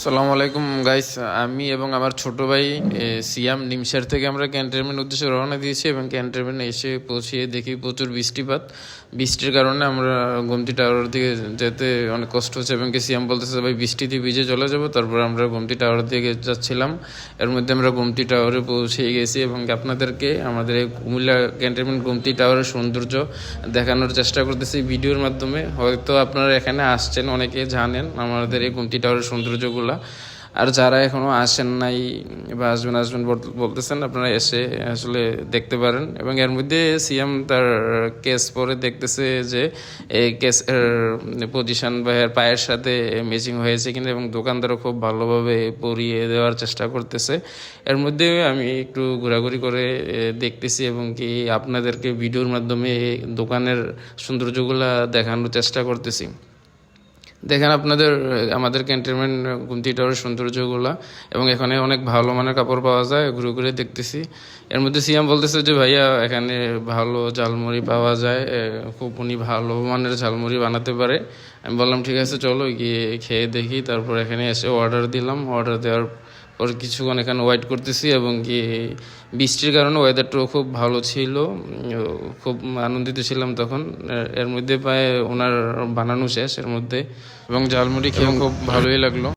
সালামু আলাইকুম গাইস, আমি এবং আমার ছোট ভাই সিয়াম নিমসার থেকে আমরা ক্যান্টনমেন্ট উদ্দেশ্যে রওনা দিয়েছি এবং ক্যান্টনমেন্ট এসে পৌঁছিয়ে দেখি প্রচুর বৃষ্টিপাত। বৃষ্টির কারণে আমরা গোমতী টাওয়ারের দিকে যেতে অনেক কষ্ট হচ্ছে এবং সিয়াম বলতেছে ভাই বৃষ্টিতে ভিজে চলে যাব। তারপর আমরা গোমতী টাওয়ারের দিকে যাচ্ছিলাম, এর মধ্যে আমরা গোমতী টাওয়ারে পৌঁছে গেছি এবং আপনাদেরকে আমাদের এই কুমিল্লা ক্যান্টনমেন্ট গোমতী টাওয়ারের সৌন্দর্য দেখানোর চেষ্টা করতেছি ভিডিওর মাধ্যমে। হয়তো আপনারা এখানে আসছেন, অনেকে জানেন আমাদের এই গোমতী টাওয়ারের সৌন্দর্যগুলো, আর যারা এখনো আসেন নাই বা আসবেন আসবেন বলতেছেন, আপনারা এসে আসলে দেখতে পারেন। এবং এর মধ্যে সিএম তার কেস পরে দেখতেছে যে এই কেসের পজিশন বা এর পায়ের সাথে ম্যাচিং হয়েছে কিনা, এবং দোকানদারও খুব ভালোভাবে পরিয়ে দেওয়ার চেষ্টা করতেছে। এর মধ্যে আমি একটু ঘোরাঘুরি করে দেখতেছি এবং কি আপনাদেরকে ভিডিওর মাধ্যমে দোকানের সৌন্দর্যগুলা দেখানোর চেষ্টা করতেছি। দেখেন আপনাদের আমাদের ক্যান্টনমেন্ট গোমতী টাওয়ারের সৌন্দর্যগুলা, এবং এখানে অনেক ভালো মানের কাপড় পাওয়া যায়, ঘুরে ঘুরে দেখতেছি। এর মধ্যে সিয়াম বলতেছে যে ভাইয়া এখানে ভালো ঝালমুড়ি পাওয়া যায়, খুব উনি ভালো মানের ঝালমুড়ি বানাতে পারে। আমি বললাম ঠিক আছে চলো গিয়ে খেয়ে দেখি। তারপর এখানে এসে অর্ডার দিলাম। অর্ডার দেওয়ার পর কিছুক্ষণ এখানে ওয়েট করতেছি এবং কি বৃষ্টির কারণে ওয়েদারটাও খুব ভালো ছিল, খুব আনন্দিত ছিলাম তখন। এর মধ্যে প্রায় ওনার বানানো শেষ এর মধ্যে, এবং ঝালমুড়ি খেয়ে খুব ভালোই লাগলো।